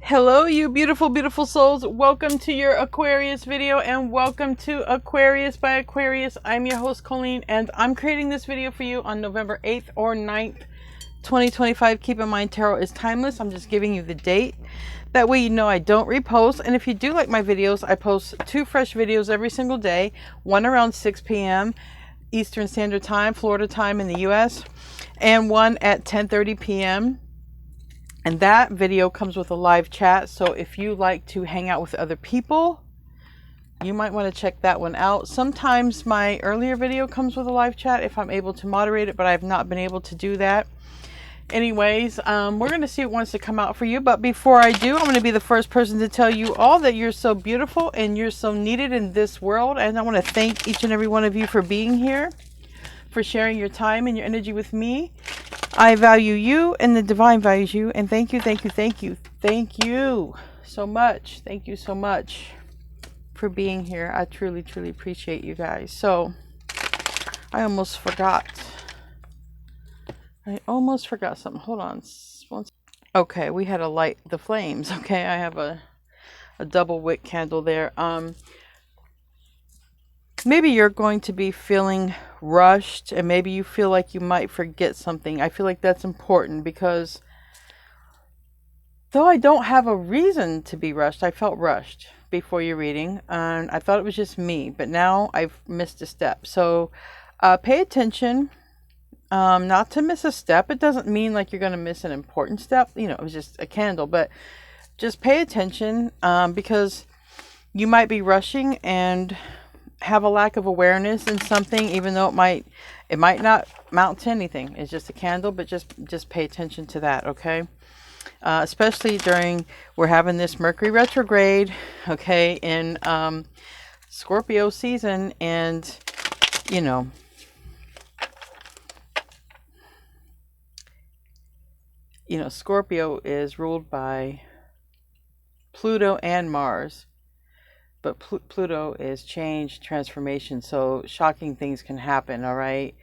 Hello, you beautiful, beautiful souls. Welcome to your Aquarius video and welcome to Aquarius by Aquarius. I'm your host, Colleen, and I'm creating this video for you on November 8th or 9th, 2025. Keep in mind, tarot is timeless. I'm just giving you the date. That way you know I don't repost. And if you do like my videos, I post 2 fresh videos every single day. One around 6 p.m. Eastern Standard Time, Florida time in the US. And one at 10:30 p.m. And that video comes with a live chat. So if you like to hang out with other people, you might want to check that one out. Sometimes my earlier video comes with a live chat if I'm able to moderate it, but I've not been able to do that. Anyways, we're going to see what wants to come out for you. But before I do, I'm going to be the first person to tell you all that you're so beautiful and you're so needed in this world. And I want to thank each and every one of you for being here, for sharing your time and your energy with me. I value you and the divine values you. And thank you, thank you, thank you. Thank you so much. Thank you so much for being here. I truly, truly appreciate you guys. So I almost forgot. Something. Hold on. Okay, we had to light the flames. Okay, I have a double wick candle there. Maybe you're going to be feeling rushed and maybe you feel like you might forget something. I feel like that's important because though I don't have a reason to be rushed, I felt rushed before your reading and I thought it was just me, but now I've missed a step. So pay attention not to miss a step. It doesn't mean like you're going to miss an important step. You know, it was just a candle, but just pay attention because you might be rushing and have a lack of awareness in something, even though it might not amount to anything. It's just a candle, but just pay attention to that, okay? Especially we're having this Mercury retrograde, okay, in Scorpio season, and Scorpio is ruled by Pluto and Mars. But Pluto is change, transformation, so shocking things can happen, all right?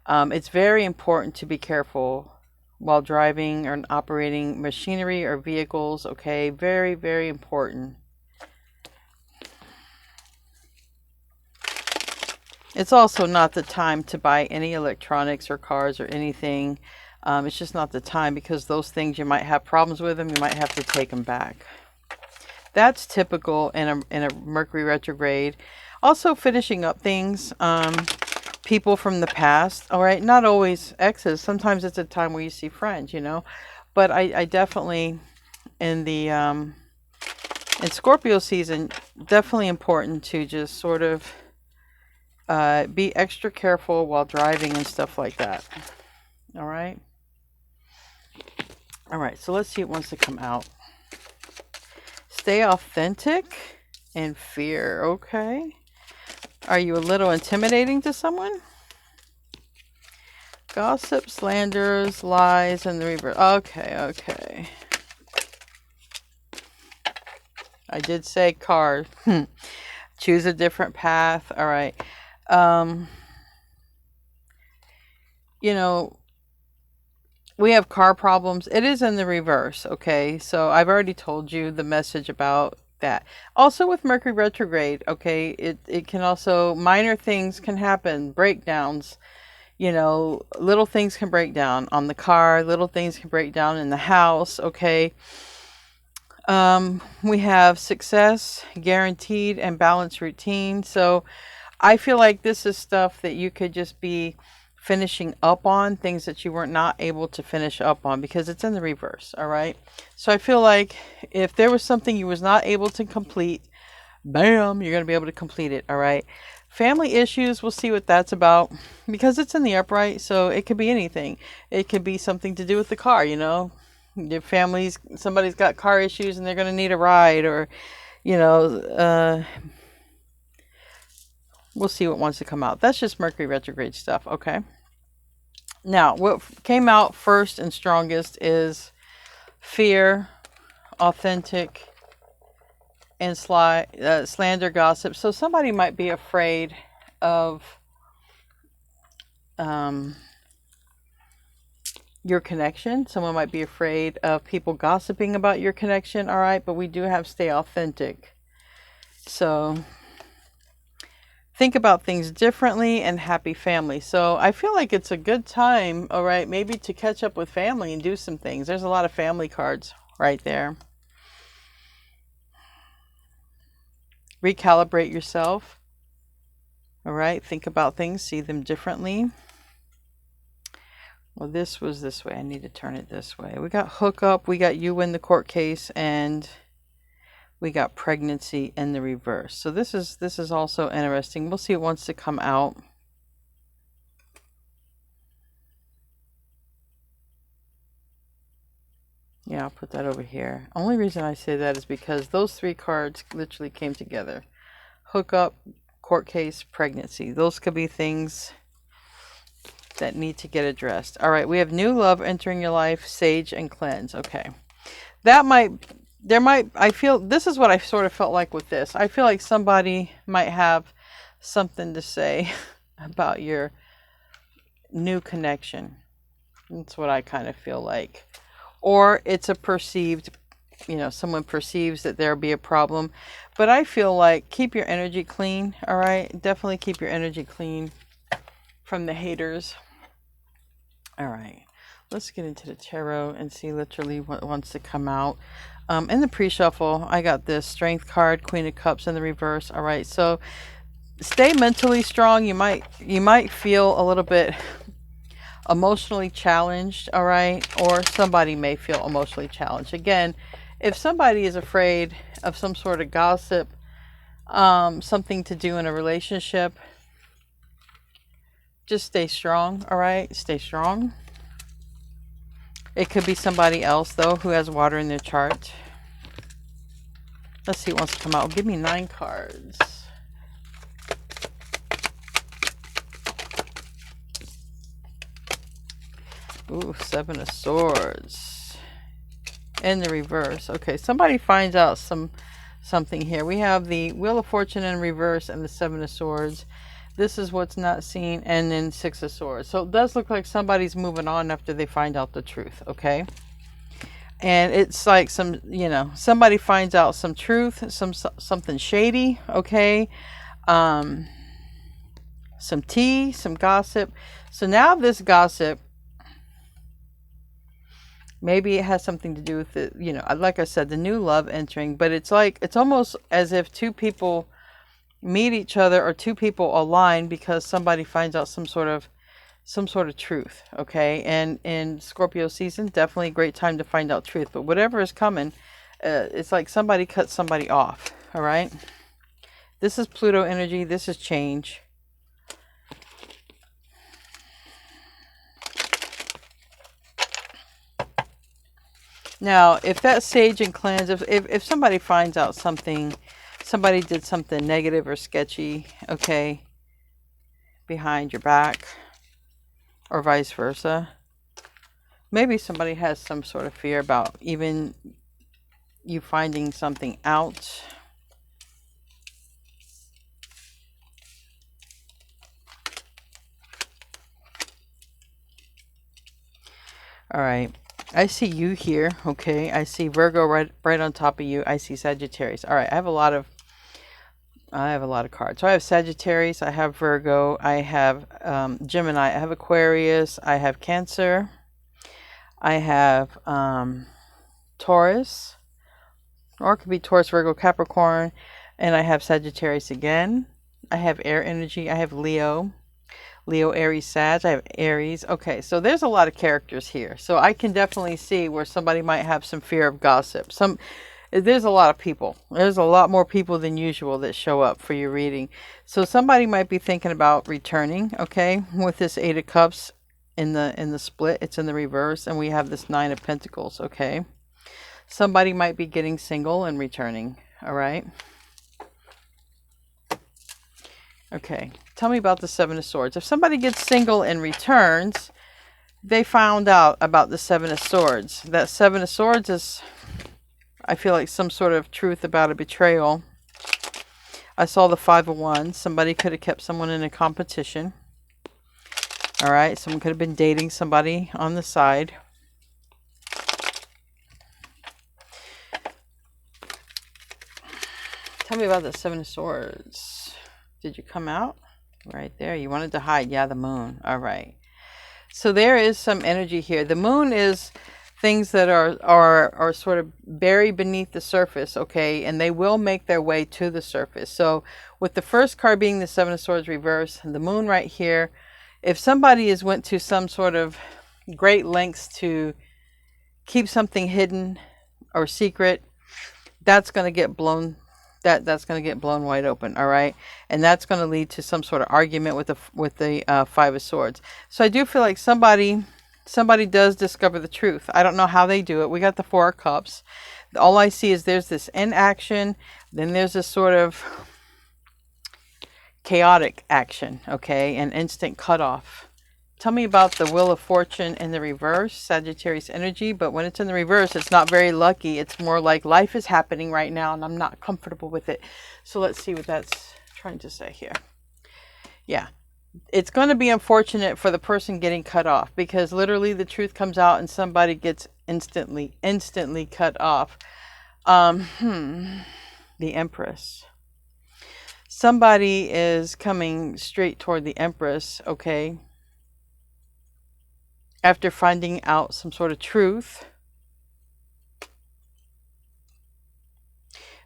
It's very important to be careful while driving or operating machinery or vehicles, okay? Very, very important. It's also not the time to buy any electronics or cars or anything. It's just not the time because those things, you might have problems with them. You might have to take them back. That's typical in a Mercury retrograde. Also finishing up things, people from the past, all right? Not always exes. Sometimes it's a time where you see friends, But I definitely, in Scorpio season, definitely important to just sort of be extra careful while driving and stuff like that. All right? All right, so let's see what wants to come out. Stay authentic and fear, okay? Are you a little intimidating to someone? Gossip, slanders, lies, and the reverse. Okay. I did say car. Choose a different path. All right. We have car problems. It is in the reverse, okay? So I've already told you the message about that. Also with Mercury retrograde, okay, it can also, minor things can happen, breakdowns, little things can break down on the car, little things can break down in the house, okay? We have success, guaranteed, and balanced routine. So I feel like this is stuff that you could just be finishing up on, things that you were not able to finish up on because it's in the reverse, all right? So I feel like if there was something you was not able to complete, bam, you're going to be able to complete it, all right? Family issues, we'll see what that's about because it's in the upright, so it could be anything. It could be something to do with the car, Your family's, somebody's got car issues and they're going to need a ride, or, we'll see what wants to come out. That's just Mercury retrograde stuff, okay? Now, what came out first and strongest is fear, authentic, and slander, gossip. So somebody might be afraid of, your connection. Someone might be afraid of people gossiping about your connection. All right. But we do have stay authentic. So think about things differently and happy family. So I feel like it's a good time, all right, maybe to catch up with family and do some things. There's a lot of family cards right there. Recalibrate yourself. All right. Think about things. See them differently. Well, this was this way. I need to turn it this way. We got hookup. We got you win the court case. And we got pregnancy in the reverse. So this is also interesting. We'll see what wants to come out. Yeah, I'll put that over here. Only reason I say that is because those three cards literally came together. Hookup, court case, pregnancy. Those could be things that need to get addressed. All right, we have new love entering your life, sage and cleanse. Okay. I feel this is what I sort of felt like with this. I feel like somebody might have something to say about your new connection. That's what I kind of feel like. Or it's a perceived, someone perceives that there'll be a problem. But I feel like keep your energy clean, all right? Definitely keep your energy clean from the haters. All right. Let's get into the tarot and see literally what wants to come out. In the pre-shuffle, I got this Strength card, Queen of Cups in the reverse. All right. So stay mentally strong. You might feel a little bit emotionally challenged, all right? Or somebody may feel emotionally challenged. Again, if somebody is afraid of some sort of gossip, something to do in a relationship, just stay strong, all right? Stay strong. It could be somebody else, though, who has water in their chart. Let's see what wants to come out. Give me 9 cards. Ooh, 7 of Swords. In the reverse. Okay, somebody finds out something here. We have the Wheel of Fortune in reverse and the 7 of Swords. This is what's not seen, and then 6 of Swords. So it does look like somebody's moving on after they find out the truth, okay? And it's like somebody finds out some truth, something shady, okay? Some tea, some gossip. So now this gossip, maybe it has something to do with the, like I said, the new love entering, but it's almost as if two people meet each other or two people align because somebody finds out some sort of truth, okay? And in Scorpio season, definitely a great time to find out truth, but whatever is coming, it's like somebody cuts somebody off, all right? This is Pluto energy. This is change. Now, if that sage and cleanse, if somebody finds out somebody did something negative or sketchy, okay, behind your back, or vice versa, maybe somebody has some sort of fear about even you finding something out. All right. I see you here, okay? I see Virgo right on top of you. I see Sagittarius. All right, I have a lot of cards. So I have Sagittarius, I have Virgo, I have Gemini, I have Aquarius, I have Cancer, I have Taurus, or it could be Taurus, Virgo, Capricorn, and I have Sagittarius again. I have air energy. I have Leo, Aries, Sag. I have Aries. Okay, so there's a lot of characters here. So I can definitely see where somebody might have some fear of gossip. There's a lot of people. There's a lot more people than usual that show up for your reading. So somebody might be thinking about returning, okay? With this 8 of Cups in the split, it's in the reverse, and we have this 9 of Pentacles, okay? Somebody might be getting single and returning, all right? Okay, tell me about the 7 of Swords. If somebody gets single and returns, they found out about the 7 of Swords. That 7 of Swords is, I feel like, some sort of truth about a betrayal. I saw the 5 of Wands. Somebody could have kept someone in a competition. All right, someone could have been dating somebody on the side. Tell me about the Seven of Swords. Did you come out? Right there. You wanted to hide. Yeah, the moon. All right. So there is some energy here. The moon is things that are sort of buried beneath the surface, okay? And they will make their way to the surface. So with the first card being the Seven of Swords reverse, and the moon right here, if somebody has went to some sort of great lengths to keep something hidden or secret, that's going to get blown. That's going to get blown wide open, all right? And that's going to lead to some sort of argument with the Five of Swords. So I do feel like somebody does discover the truth. I don't know how they do it. We got the Four of Cups. All I see is there's this inaction, then there's this sort of chaotic action, okay, and instant cutoff. Tell me about the Wheel of Fortune in the reverse, Sagittarius energy. But when it's in the reverse, it's not very lucky. It's more like life is happening right now and I'm not comfortable with it. So let's see what that's trying to say here. Yeah, it's going to be unfortunate for the person getting cut off, because literally the truth comes out and somebody gets instantly cut off. The Empress. Somebody is coming straight toward the Empress, okay, after finding out some sort of truth.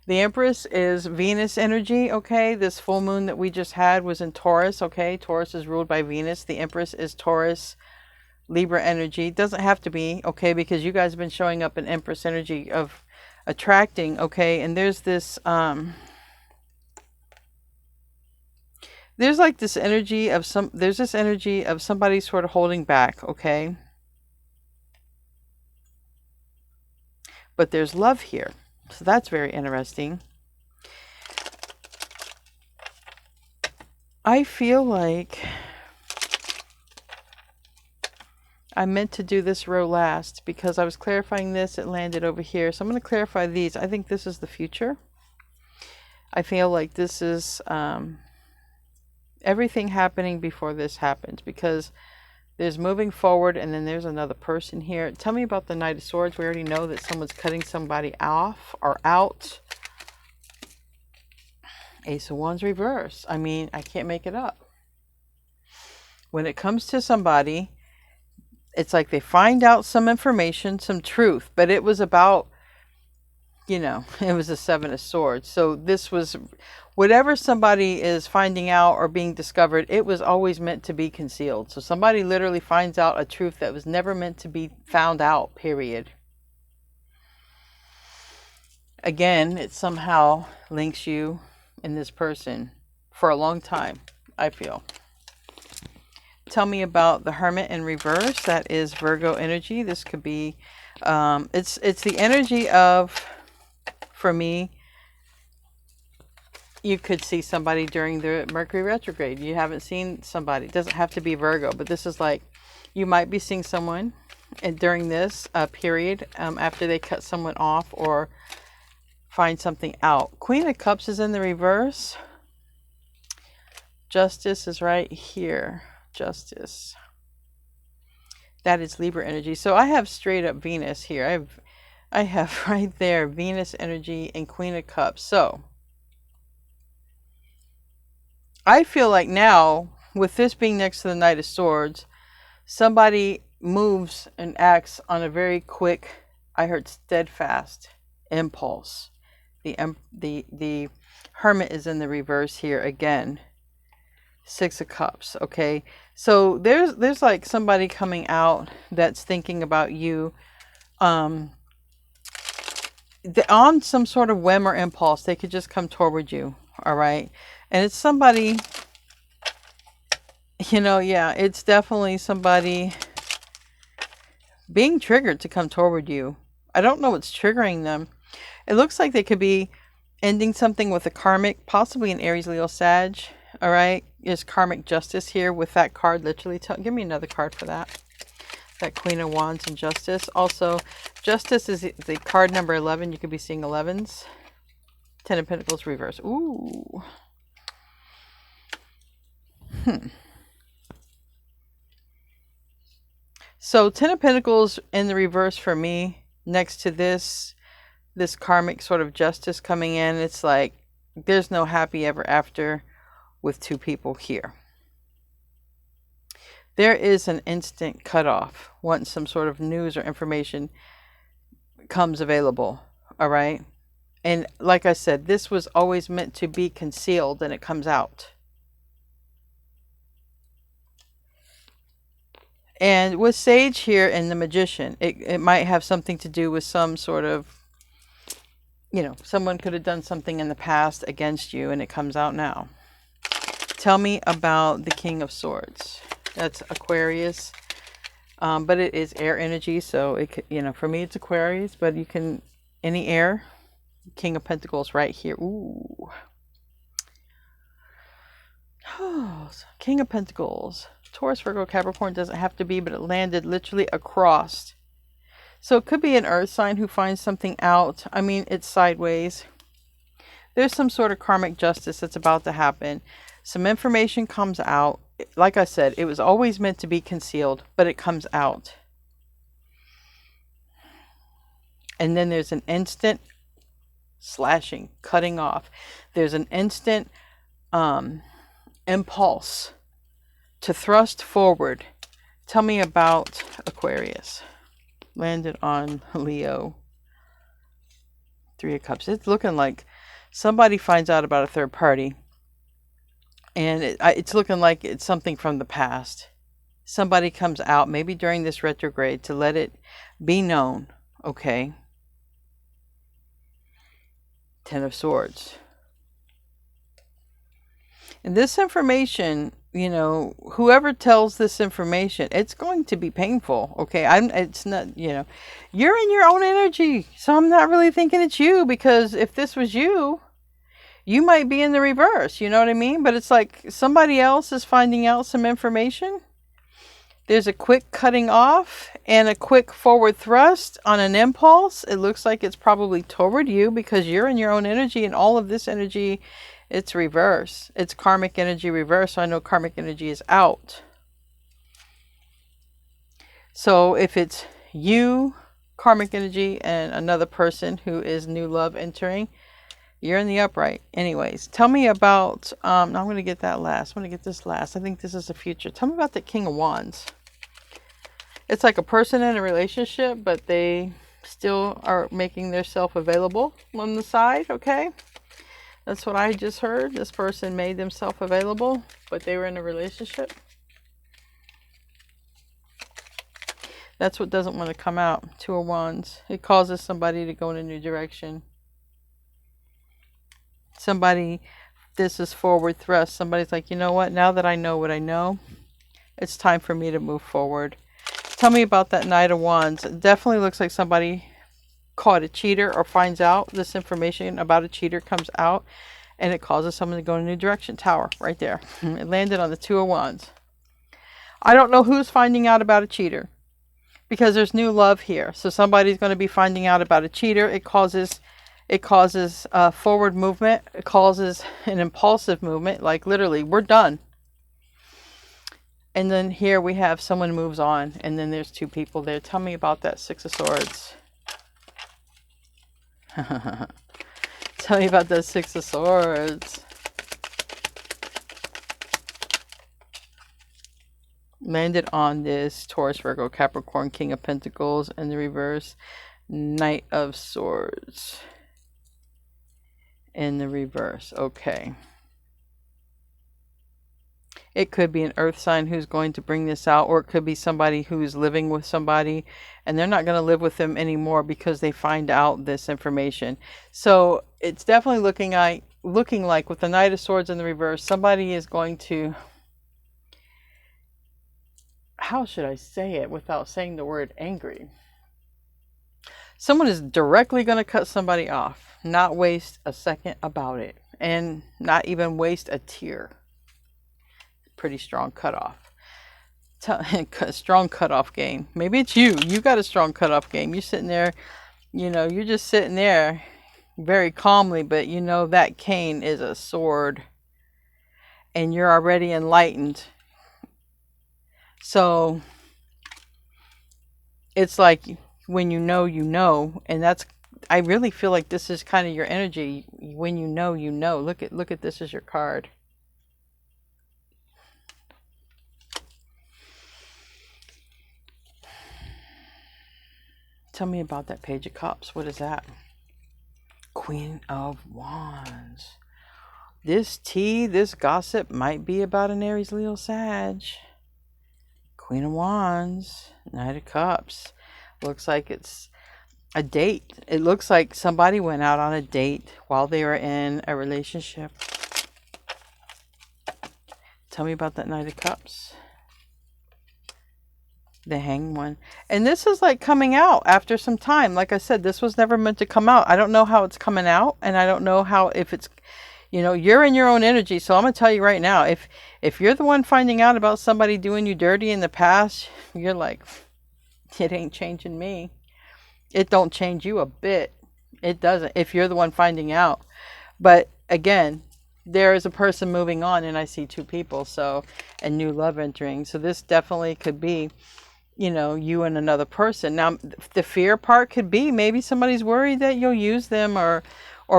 The Empress is Venus energy, okay? This full moon that we just had was in Taurus, okay? Taurus is ruled by Venus. The Empress is Taurus, Libra energy. Doesn't have to be, okay? Because you guys have been showing up in Empress energy of attracting, okay? And there's this, there's like this energy of there's this energy of somebody sort of holding back, okay? But there's love here. So that's very interesting. I feel like I meant to do this row last because I was clarifying this. It landed over here. So I'm going to clarify these. I think this is the future. I feel like this is everything happening before this happens, because there's moving forward and then there's another person here. Tell me about the Knight of Swords. We already know that someone's cutting somebody off or out. Ace of Wands reverse. I mean, I can't make it up. When it comes to somebody, it's like they find out some information, some truth, but it was about, you know, it was a Seven of Swords. So this was, whatever somebody is finding out or being discovered, it was always meant to be concealed. So somebody literally finds out a truth that was never meant to be found out, period. Again, it somehow links you in this person for a long time, I feel. Tell me about the Hermit in reverse. That is Virgo energy. This could be, it's the energy of, for me, you could see somebody during the Mercury retrograde. You haven't seen somebody. It doesn't have to be Virgo, but this is like, you might be seeing someone and during this period after they cut someone off or find something out. Queen of Cups is in the reverse. Justice is right here. Justice. That is Libra energy. So I have straight up Venus here. I have right there Venus energy and Queen of Cups. So I feel like now, with this being next to the Knight of Swords, somebody moves and acts on a very quick, I heard steadfast impulse. The Hermit is in the reverse here again. Six of Cups, okay? So there's like somebody coming out that's thinking about you on some sort of whim or impulse. They could just come toward you, all right? And it's somebody, you know, yeah, it's definitely somebody being triggered to come toward you. I don't know what's triggering them. It looks like they could be ending something with a karmic, possibly an Aries, Leo, Sag, all right? Is karmic justice here with that card, literally. Give me another card for that. That Queen of Wands and Justice. Also, Justice is the card number 11. You could be seeing 11s. Ten of Pentacles reverse. Ooh. So 10 of Pentacles in the reverse for me, next to this karmic sort of justice coming in, it's like there's no happy ever after with two people here. There is an instant cutoff once some sort of news or information comes available. All right. And like I said, this was always meant to be concealed, and it comes out. And with Sage here and the Magician, it might have something to do with some sort of, you know, someone could have done something in the past against you, and it comes out now. Tell me about the King of Swords. That's Aquarius. But it is air energy, so it could, you know, for me it's Aquarius, but you can, any air. King of Pentacles right here. Ooh. Oh, King of Pentacles. Taurus, Virgo, Capricorn doesn't have to be, but it landed literally across. So it could be an earth sign who finds something out. I mean, it's sideways. There's some sort of karmic justice that's about to happen. Some information comes out. Like I said, it was always meant to be concealed, but it comes out. And then there's an instant slashing, cutting off. There's an instant impulse to thrust forward. Tell me about Aquarius. Landed on Leo. 3 of Cups. It's looking like somebody finds out about a third party. And it's looking like it's something from the past. Somebody comes out, maybe during this retrograde, to let it be known. Okay. 10 of Swords. And this information, you know, whoever tells this information, it's going to be painful. Okay. It's not, you know, you're in your own energy. So I'm not really thinking it's you, because if this was you, you might be in the reverse. You know what I mean? But it's like somebody else is finding out some information. There's a quick cutting off and a quick forward thrust on an impulse. It looks like it's probably toward you, because you're in your own energy, and all of this energy, it's reverse. It's karmic energy reverse. So I know karmic energy is out. So if it's you, karmic energy, and another person who is new love entering, you're in the upright. Anyways, tell me about, I'm going to get that last. I'm going to get this last. I think this is the future. Tell me about the King of Wands. It's like a person in a relationship, but they still are making themselves available on the side. Okay. That's what I just heard. This person made themselves available, but they were in a relationship. That's what doesn't want to come out. 2 of Wands. It causes somebody to go in a new direction. Somebody, this is forward thrust. Somebody's like, you know what? Now that I know what I know, it's time for me to move forward. Tell me about that Knight of Wands. It definitely looks like somebody caught a cheater or finds out this information about a cheater comes out, and it causes someone to go in a new direction. Tower right there. It landed on the 2 of Wands. I don't know who's finding out about a cheater, because there's new love here. So somebody's going to be finding out about a cheater. It causes forward movement. It causes an impulsive movement. Like literally, we're done. And then here we have someone moves on, and then there's 2 people there. Tell me about that 6 of Swords. Tell me about that 6 of Swords. Landed on this Taurus, Virgo, Capricorn, King of Pentacles, and the reverse, Knight of Swords. In the reverse. Okay. It could be an earth sign who's going to bring this out, or it could be somebody who's living with somebody and they're not going to live with them anymore because they find out this information. So it's definitely looking like with the Knight of Swords in the reverse, somebody is going to, how should I say it without saying the word angry? Someone is directly going to cut somebody off, not waste a second about it, and not even waste a tear. Pretty strong cutoff. Strong cutoff game. Maybe it's you. You got a strong cutoff game. You're sitting there, you know, you're just sitting there very calmly, but you know that cane is a sword and you're already enlightened. So it's like when you know, you know, and that's, I really feel like this is kind of your energy. When you know, you know. Look at this as your card. Tell me about that Page of Cups. What is that? Queen of Wands. This tea, this gossip might be about an Aries, Leo, Sag. Queen of Wands, Knight of Cups. Looks like it's a date. It looks like somebody went out on a date while they were in a relationship. Tell me about that Knight of Cups. The Hanged One. And this is like coming out after some time. Like I said, this was never meant to come out. I don't know how it's coming out, and I don't know how, if it's, you know, you're in your own energy. So I'm going to tell you right now, if you're the one finding out about somebody doing you dirty in the past, you're like, it ain't changing me. It don't change you a bit. It doesn't, if you're the one finding out. But again, there is a person moving on, and I see two people, so, and new love entering. So this definitely could be, you know, you and another person. Now, the fear part could be maybe somebody's worried that you'll use them, or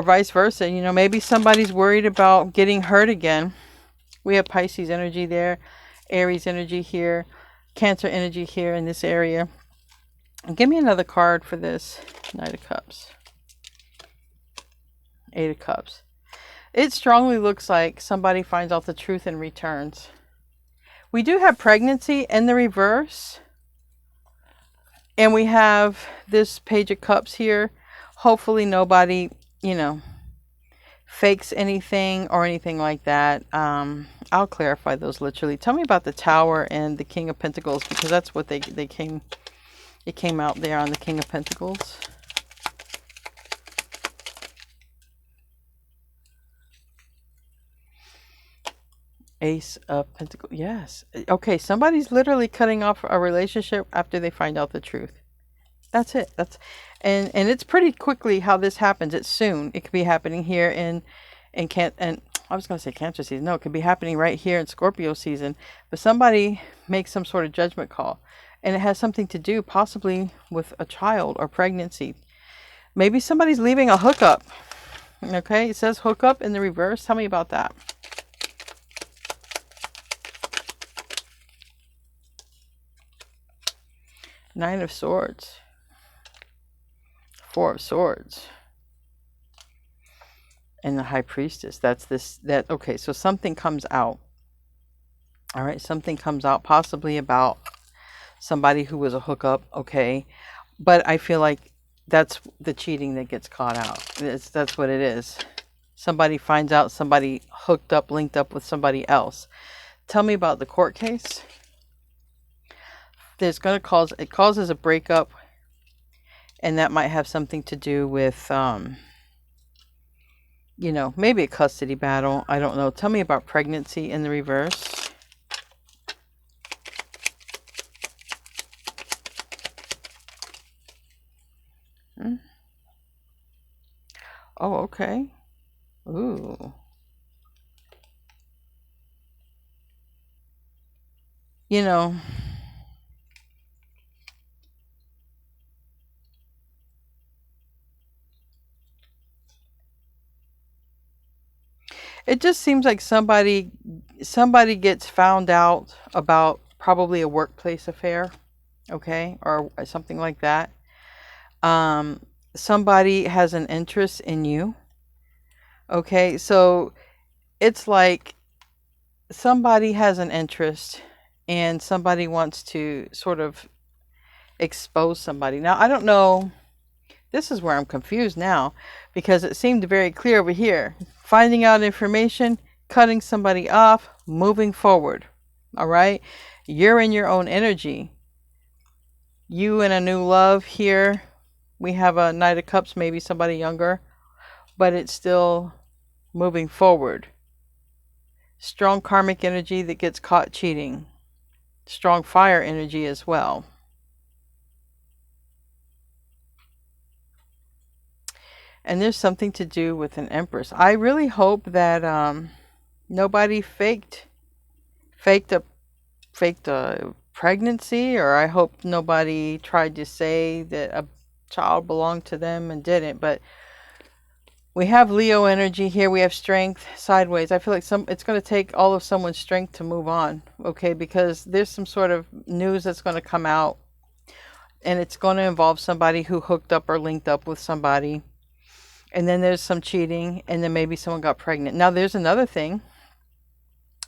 vice versa. You know, maybe somebody's worried about getting hurt again. We have Pisces energy there, Aries energy here, Cancer energy here in this area. And give me another card for this Knight of Cups. Eight of Cups. It strongly looks like somebody finds out the truth and returns. We do have pregnancy in the reverse. And we have this Page of Cups here. Hopefully nobody, you know, fakes anything or anything like that. I'll clarify those literally. Tell me about the Tower and the King of Pentacles, because that's what it came out there on the King of Pentacles. Ace of Pentacles. Yes. Okay, somebody's literally cutting off a relationship after they find out the truth. That's it. And it's pretty quickly how this happens. It's soon. It could be happening here in I was going to say Cancer season. No, it could be happening right here in Scorpio season. But somebody makes some sort of judgment call, and it has something to do possibly with a child or pregnancy. Maybe somebody's leaving a hookup. Okay, it says hookup in the reverse. Tell me about that. Nine of Swords. Four of Swords. And the High Priestess. Okay, so something comes out. All right, something comes out possibly about somebody who was a hookup, okay? But I feel like that's the cheating that gets caught out. That's what it is. Somebody finds out somebody hooked up, linked up with somebody else. Tell me about the court case. It causes a breakup, and that might have something to do with, you know, maybe a custody battle. I don't know. Tell me about pregnancy in the reverse. Oh, okay. Ooh. You know, it just seems like somebody gets found out about probably a workplace affair, okay, or something like that. Somebody has an interest in you, okay? So it's like somebody has an interest and somebody wants to sort of expose somebody. Now, I don't know. This is where I'm confused now, because it seemed very clear over here. Finding out information, cutting somebody off, moving forward. All right? You're in your own energy. You and a new love here. We have a Knight of Cups, maybe somebody younger, but it's still moving forward. Strong karmic energy that gets caught cheating. Strong fire energy as well. And there's something to do with an Empress. I really hope that nobody faked a pregnancy, or I hope nobody tried to say that a child belonged to them and didn't. But we have Leo energy here. We have strength sideways. I feel like it's going to take all of someone's strength to move on, okay? Because there's some sort of news that's going to come out, and it's going to involve somebody who hooked up or linked up with somebody. And then there's some cheating, and then maybe someone got pregnant. Now, there's another thing.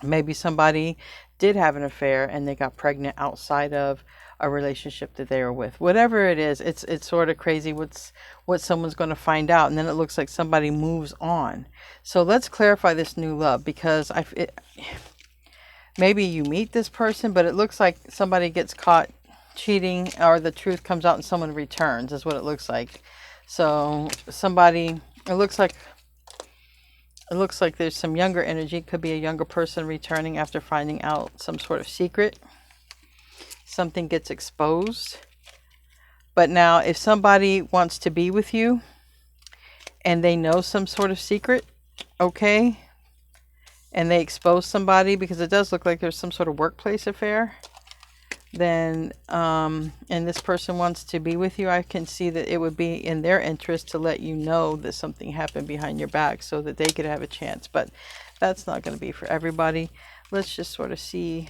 Maybe somebody did have an affair and they got pregnant outside of a relationship that they were with. Whatever it is, it's sort of crazy what someone's going to find out, and then it looks like somebody moves on. So let's clarify this new love, because maybe you meet this person, but it looks like somebody gets caught cheating, or the truth comes out and someone returns, is what it looks like. So somebody, it looks like there's some younger energy. Could be a younger person returning after finding out some sort of secret. Something gets exposed. But now, if somebody wants to be with you and they know some sort of secret, okay, and they expose somebody, because it does look like there's some sort of workplace affair, then and this person wants to be with you, I can see that it would be in their interest to let you know that something happened behind your back so that they could have a chance. But that's not going to be for everybody. Let's just sort of see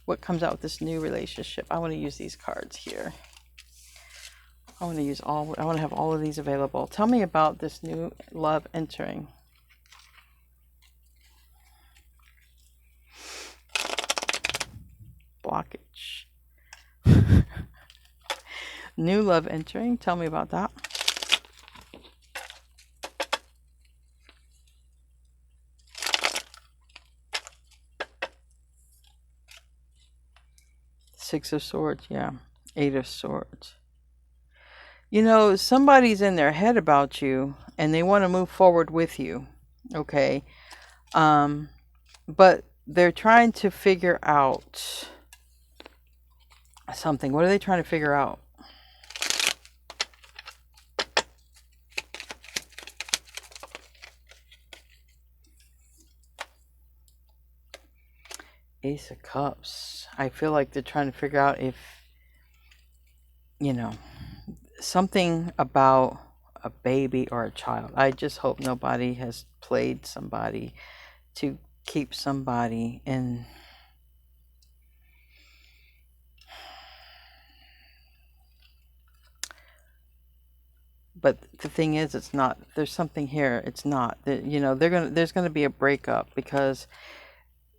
what comes out with this new relationship. I want to use these cards here. I want to have all of these available. Tell me about this new love entering. Blockage. New love entering. Tell me about that. Six of Swords. Yeah. Eight of Swords. You know, somebody's in their head about you and they want to move forward with you. Okay. But they're trying to figure out something. What are they trying to figure out? Ace of Cups. I feel like they're trying to figure out if, you know, something about a baby or a child. I just hope nobody has played somebody to keep somebody in. But the thing is, it's not. There's something here. It's not. You know, there's going to be a breakup because,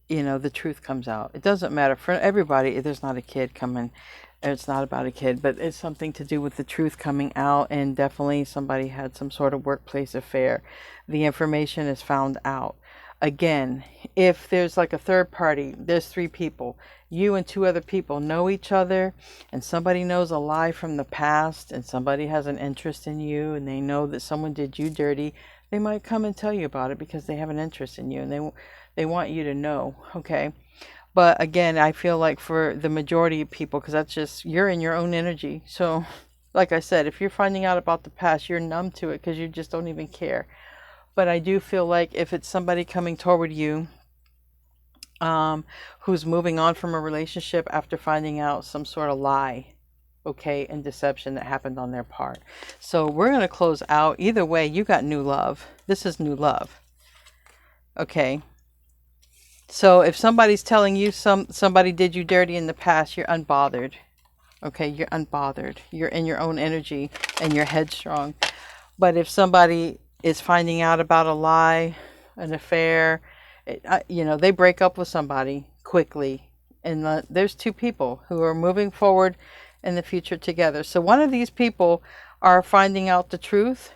you know, the truth comes out. It doesn't matter for everybody. There's not a kid coming. It's not about a kid, but it's something to do with the truth coming out. And definitely somebody had some sort of workplace affair. The information is found out. Again, if there's like a third party, there's three people. You and two other people know each other, and somebody knows a lie from the past, and somebody has an interest in you, and they know that someone did you dirty. They might come and tell you about it because they have an interest in you, and they want you to know, okay? But again, I feel like for the majority of people, because that's just, you're in your own energy. So, like I said, if you're finding out about the past, you're numb to it because you just don't even care. But I do feel like if it's somebody coming toward you, who's moving on from a relationship after finding out some sort of lie, okay, and deception that happened on their part. So we're going to close out. Either way, you got new love. This is new love. Okay. So if somebody's telling you somebody did you dirty in the past, you're unbothered. Okay, you're unbothered. You're in your own energy and you're headstrong. But if somebody is finding out about a lie, an affair, you know, they break up with somebody quickly. And there's two people who are moving forward in the future together. So one of these people are finding out the truth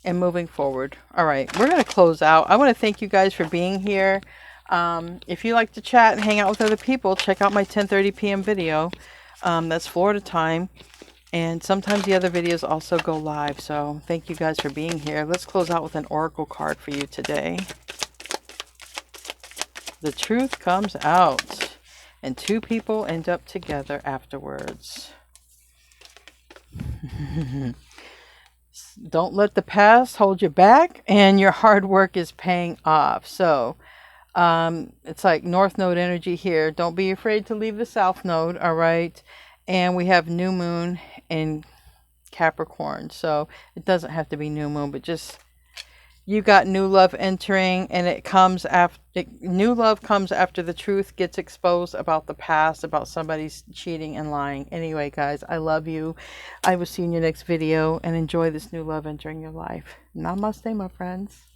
and moving forward. All right, we're going to close out. I want to thank you guys for being here. If you like to chat and hang out with other people, check out my 10:30 p.m. video. That's Florida time. And sometimes the other videos also go live. So thank you guys for being here. Let's close out with an oracle card for you today. The truth comes out, and two people end up together afterwards. Don't let the past hold you back, and your hard work is paying off. So It's like North Node energy here. Don't be afraid to leave the South Node, all right? And we have new moon in Capricorn. So it doesn't have to be new moon, but just you got new love entering, and it comes after new love comes after the truth gets exposed about the past, about somebody's cheating and lying. Anyway, guys, I love you. I will see you in your next video, and enjoy this new love entering your life. Namaste, my friends.